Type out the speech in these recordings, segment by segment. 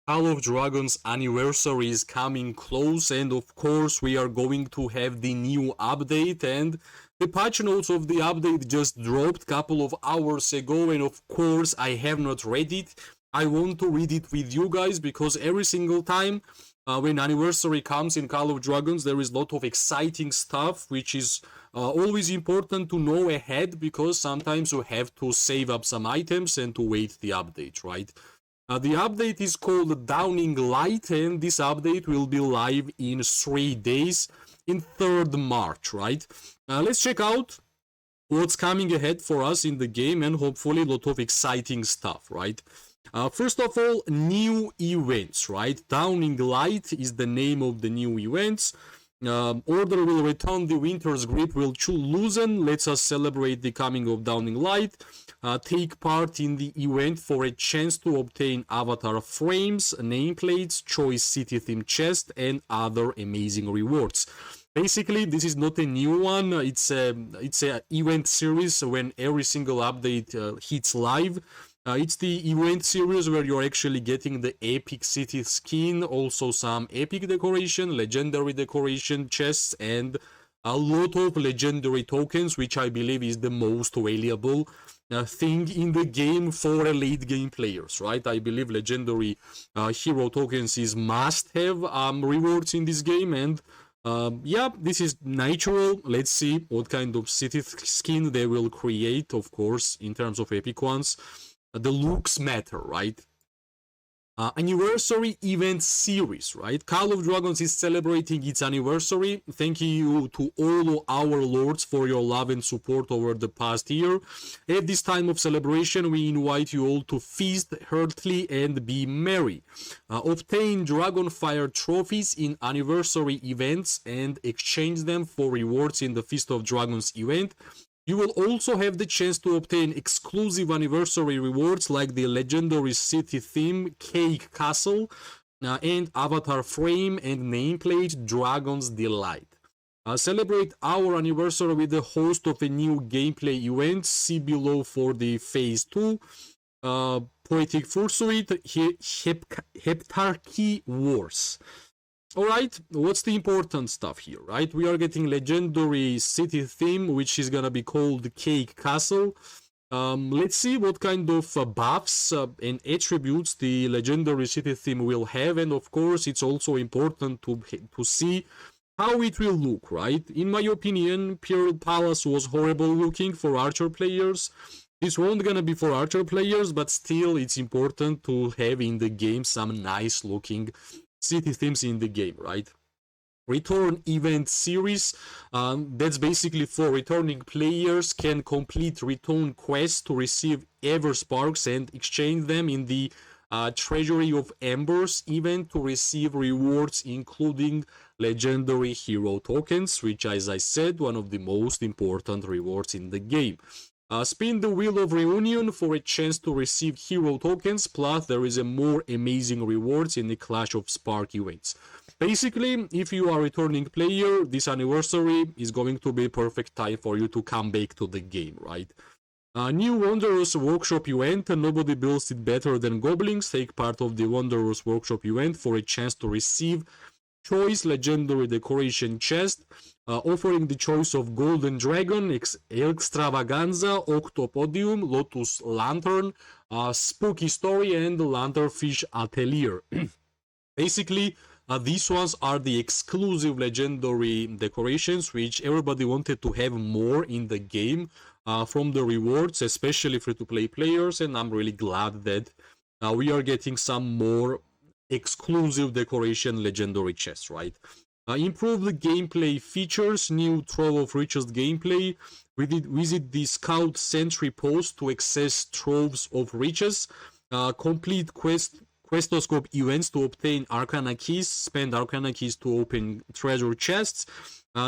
Call of Dragons anniversary is coming close, and of course we are going to have the new update, and the patch notes of the update just dropped a couple of hours ago, and of course I have not read it. I want to read it with you guys because every single time when anniversary comes in Call of Dragons, there is a lot of exciting stuff, which is always important to know ahead because sometimes you have to save up some items and to wait the update, right? The update is called Downing Light, and this update will be live in 3 days, in 3rd March, right? Let's check out what's coming ahead for us in the game and hopefully a lot of exciting stuff, right? First of all, new events, right? Downing Light is the name of the new events. Order will return, the Winter's Grip will loosen. Let us celebrate the coming of Downing Light. Take part in the event for a chance to obtain avatar frames, nameplates, choice city theme chest, and other amazing rewards. Basically, this is not a new one. It's a event series when every single update hits live. It's the event series where you're actually getting the epic city skin, also some epic decoration, legendary decoration chests, and a lot of legendary tokens, which I believe is the most valuable thing in the game for late game players, right? I believe legendary hero tokens is must have rewards in this game, and yeah, this is natural. Let's see what kind of city skin they will create, of course, in terms of epic ones. The looks matter, right? Anniversary event series, right? Call of Dragons is celebrating its anniversary. Thank you to all our lords for your love and support over the past year. At this time of celebration, we invite you all to feast heartily and be merry. Obtain Dragonfire trophies in anniversary events and exchange them for rewards in the Feast of Dragons event. You will also have the chance to obtain exclusive anniversary rewards like the legendary city theme, Cake Castle, and avatar frame and nameplate, Dragon's Delight. Celebrate our anniversary with the host of a new gameplay event. See below for the Phase 2. Poetic Fursuit, Heptarchy Wars. Alright, what's the important stuff here, right? We are getting legendary city theme, which is gonna be called Cake Castle. Let's see what kind of buffs and attributes the legendary city theme will have, and of course it's also important to see how it will look, right? In my opinion, Pearl Palace was horrible looking for archer players. This won't gonna be for archer players, but still it's important to have in the game some nice looking city themes in the game, right? Return event series, that's basically for returning players can complete return quests to receive Ever Sparks and exchange them in the Treasury of Embers event to receive rewards including legendary hero tokens, which, as I said, one of the most important rewards in the game. Spin the Wheel of Reunion for a chance to receive hero tokens, plus there is a more amazing rewards in the Clash of Spark events. Basically, if you are a returning player, this anniversary is going to be a perfect time for you to come back to the game, right? New Wanderers Workshop event, nobody builds it better than goblins. Take part of the Wanderers Workshop event for a chance to receive choice legendary decoration chest, offering the choice of Golden Dragon, Extravaganza, Octopodium, Lotus Lantern, Spooky Story, and Lanternfish Atelier. Basically, these ones are the exclusive legendary decorations, which everybody wanted to have more in the game from the rewards, especially free-to-play players, and I'm really glad that we are getting some more exclusive decoration legendary chests, right? Improved gameplay features, new Trove of Riches gameplay. Visit the Scout Sentry post to access Troves of Riches. Complete Questoscope events to obtain Arcana keys. Spend Arcana keys to open treasure chests.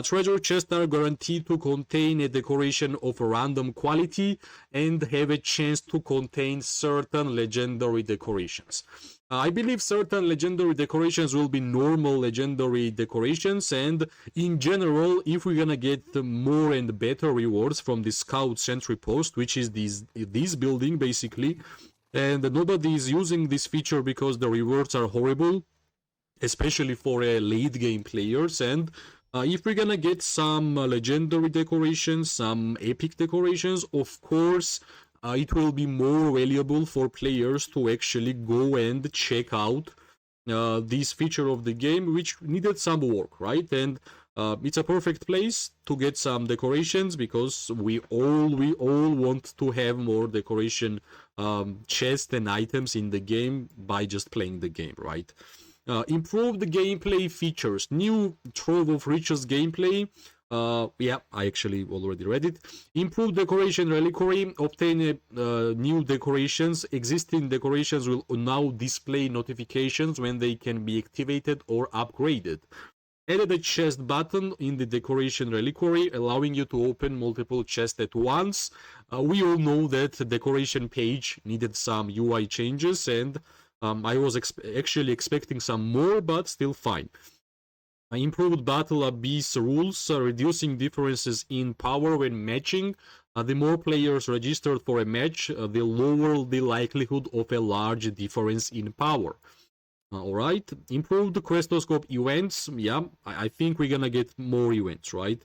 Treasure chests are guaranteed to contain a decoration of a random quality and have a chance to contain certain legendary decorations. I believe certain legendary decorations will be normal legendary decorations, and in general, if we're gonna get more and better rewards from the Scout Sentry post, which is this building basically, and nobody is using this feature because the rewards are horrible, especially for late game players. And if we're gonna get some legendary decorations, some epic decorations, of course it will be more valuable for players to actually go and check out this feature of the game, which needed some work, right? And it's a perfect place to get some decorations, because we all want to have more decoration chests and items in the game by just playing the game, right? Improved gameplay features, new Trove of Riches gameplay. Yeah, I actually already read it. Improved decoration reliquary, obtain new decorations. Existing decorations will now display notifications when they can be activated or upgraded. Added a chest button in the decoration reliquary, allowing you to open multiple chests at once. We all know that the decoration page needed some UI changes, and I was actually expecting some more, but still fine. Improved battle abyss rules, reducing differences in power when matching. The more players registered for a match, the lower the likelihood of a large difference in power. Alright, improved Questoscope events. Yeah, I think we're gonna get more events, right?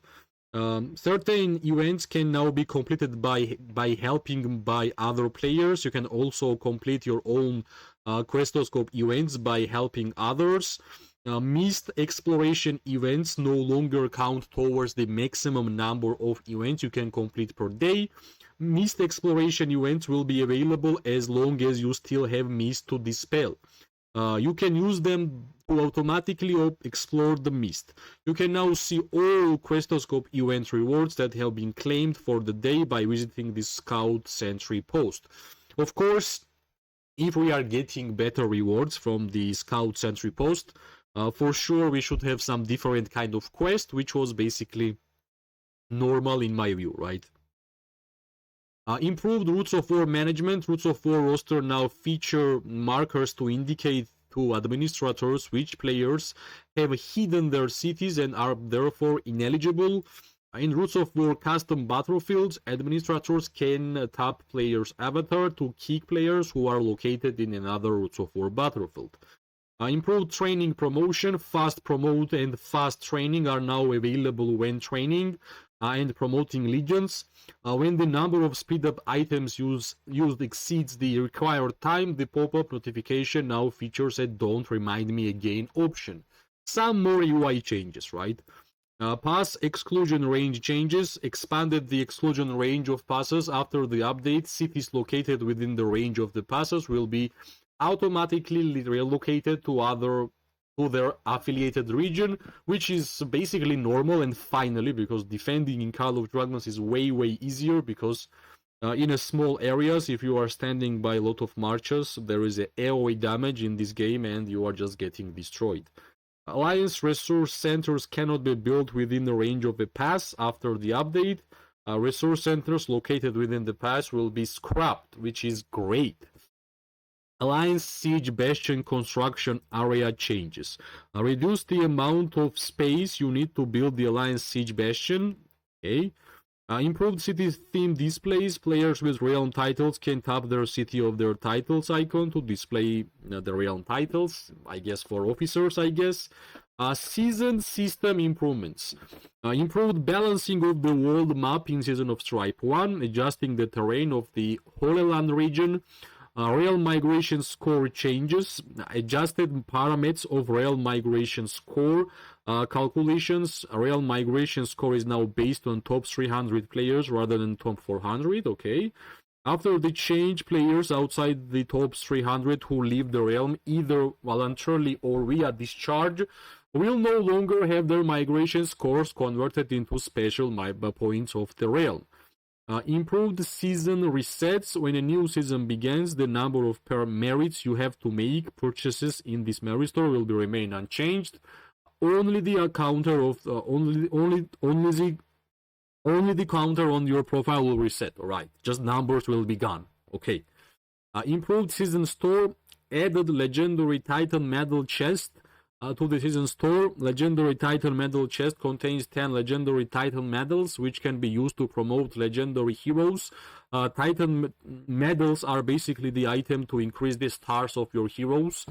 Certain events can now be completed by helping by other players. You can also complete your own Questoscope events by helping others. Missed exploration events no longer count towards the maximum number of events you can complete per day. Missed exploration events will be available as long as you still have mist to dispel. You can use them to automatically explore the mist. You can now see all Questoscope event rewards that have been claimed for the day by visiting the Scout Sentry post. Of course, if we are getting better rewards from the Scout Sentry post, for sure we should have some different kind of quest, which was basically normal in my view, right? Improved Roots of War management. Roots of War roster now feature markers to indicate to administrators which players have hidden their cities and are therefore ineligible. In Roots of War custom battlefields, administrators can tap players' avatar to kick players who are located in another Roots of War battlefield. Improved training promotion. Fast promote and fast training are now available when training and promoting legions. When the number of speed up items used exceeds the required time, the pop-up notification now features a "Don't remind me again" option. Some more UI changes, right? Pass exclusion range changes. Expanded the exclusion range of passes after the update. Cities located within the range of the passes will be automatically relocated to their affiliated region, which is basically normal. And finally, because defending in Call of Dragons is way easier, because in a small areas, if you are standing by a lot of marchers, there is a AoE damage in this game and you are just getting destroyed. Alliance resource centers cannot be built within the range of a pass after the update. Resource centers located within the pass will be scrapped, which is great. Alliance Siege Bastion construction area changes. Reduce the amount of space you need to build the Alliance Siege Bastion. Okay. Improved city theme displays. Players with realm titles can tap their city of their titles icon to display the realm titles, I guess for officers, I guess. Season system improvements. Improved balancing of the world map in Season of Stripe 1, adjusting the terrain of the Holy Land region. Realm migration score changes. Adjusted parameters of realm migration score calculations. Realm migration score is now based on top 300 players rather than top 400. Okay. After the change, players outside the top 300 who leave the realm either voluntarily or via discharge will no longer have their migration scores converted into special points of the realm. Improved season resets. When a new season begins, the number of merits you have to make purchases in this merit store will remain unchanged. Only the counter of only the counter on your profile will reset. All right, just numbers will be gone. Okay. Improved season store. Added legendary Titan medal chest to the season store. Legendary Titan medal chest contains 10 legendary Titan medals, which can be used to promote legendary heroes. Titan medals are basically the item to increase the stars of your heroes.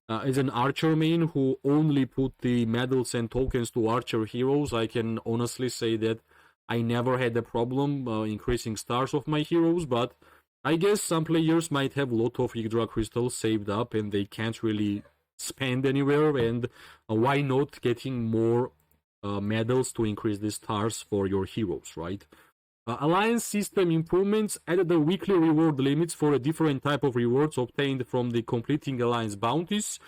As an archer main who only put the medals and tokens to archer heroes, I can honestly say that I never had a problem increasing stars of my heroes, but I guess some players might have a lot of Yggdra crystals saved up and they can't really spend anywhere, and why not getting more medals to increase the stars for your heroes, right? Alliance system improvements added the weekly reward limits for a different type of rewards obtained from the completing Alliance bounties.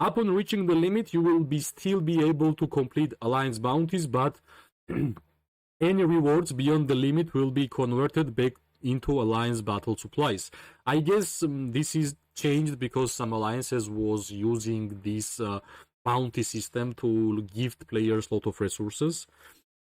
Upon reaching the limit, you will still be able to complete Alliance bounties, but any rewards beyond the limit will be converted back into Alliance battle supplies. I guess this is changed because some alliances was using this bounty system to gift players a lot of resources.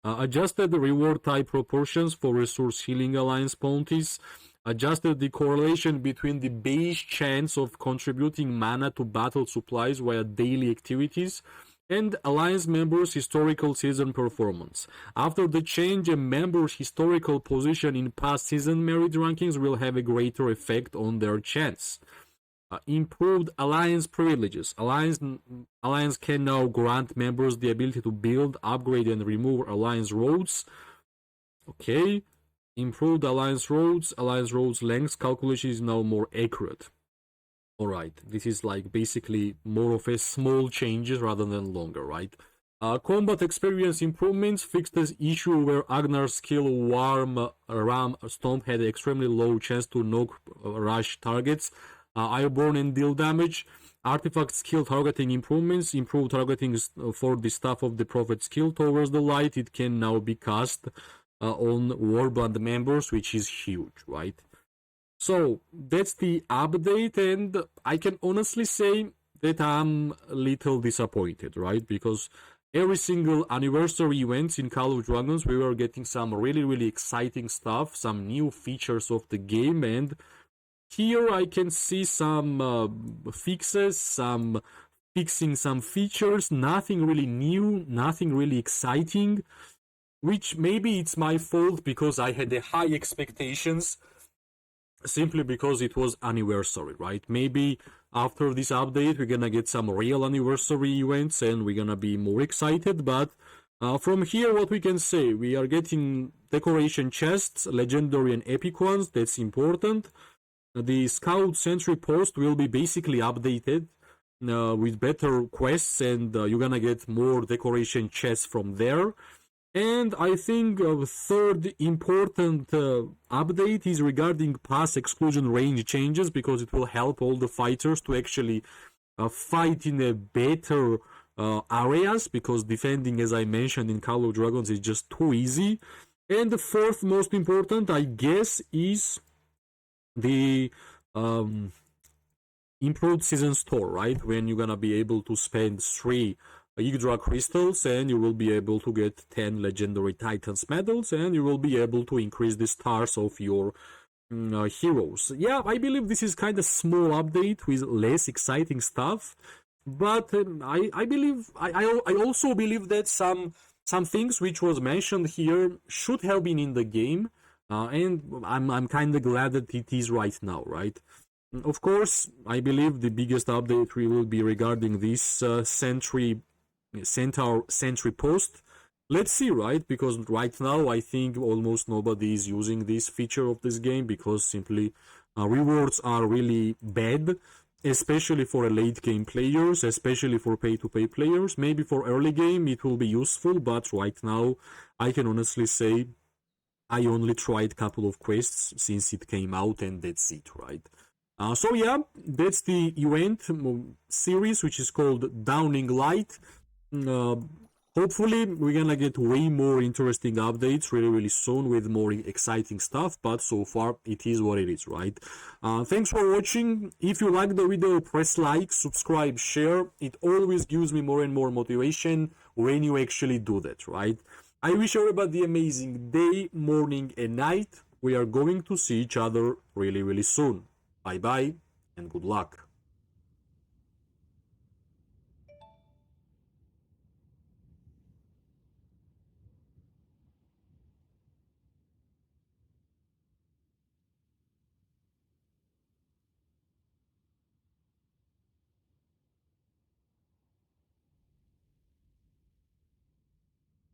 Adjusted the reward type proportions for resource healing alliance bounties, adjusted the correlation between the base chance of contributing mana to battle supplies via daily activities and alliance members' historical season performance. After the change, a member's historical position in past season merit rankings will have a greater effect on their chance. Improved alliance privileges. Alliance can now grant members the ability to build, upgrade, and remove alliance roads. Okay. Improved alliance roads. Alliance roads length calculation is now more accurate. Alright, this is like basically more of a small changes rather than longer, right? Combat experience improvements fixed this issue where Agnar's skill Ram Stomp had an extremely low chance to knock rush targets, airborne and deal damage. Artifact skill targeting improvements, improved targeting for the staff of the prophet skill towards the light. It can now be cast on Warband members, which is huge, right? So that's the update, and I can honestly say that I'm a little disappointed, right? Because every single anniversary events in Call of Dragons, we were getting some really exciting stuff, some new features of the game, and here I can see some fixes, some fixing some features, nothing really new, nothing really exciting, which maybe it's my fault because I had the high expectations simply because it was anniversary, right? Maybe after this update we're gonna get some real anniversary events and we're gonna be more excited, but from here what we can say, we are getting decoration chests, legendary and epic ones, that's important. The scout sentry post will be basically updated with better quests, and you're gonna get more decoration chests from there. And I think a third important update is regarding pass exclusion range changes, because it will help all the fighters to actually fight in a better areas, because defending, as I mentioned in Call of Dragons, is just too easy. And the fourth most important, I guess, is the improved season store, right? When you're gonna be able to spend 3 Yggdra crystals and you will be able to get 10 legendary titans medals, and you will be able to increase the stars of your heroes. Yeah, I believe this is kind of small update with less exciting stuff, but I believe I also believe that some things which was mentioned here should have been in the game, and I'm kind of glad that it is right now, right? Of course, I believe the biggest update will be regarding this Centaur sentry post. Let's see, right? Because right now I think almost nobody is using this feature of this game, because simply rewards are really bad, especially for late game players, especially for pay to pay players. Maybe for early game it will be useful, but right now I can honestly say I only tried a couple of quests since it came out, and that's it, right? So yeah, that's the event series, which is called Downing Light. Hopefully we're gonna get way more interesting updates really soon with more exciting stuff, but so far it is what it is, right? Thanks for watching. If you like the video, press like, subscribe, share. It always gives me more and more motivation when you actually do that, right? I wish everybody amazing day, morning and night. We are going to see each other really soon. Bye bye and good luck.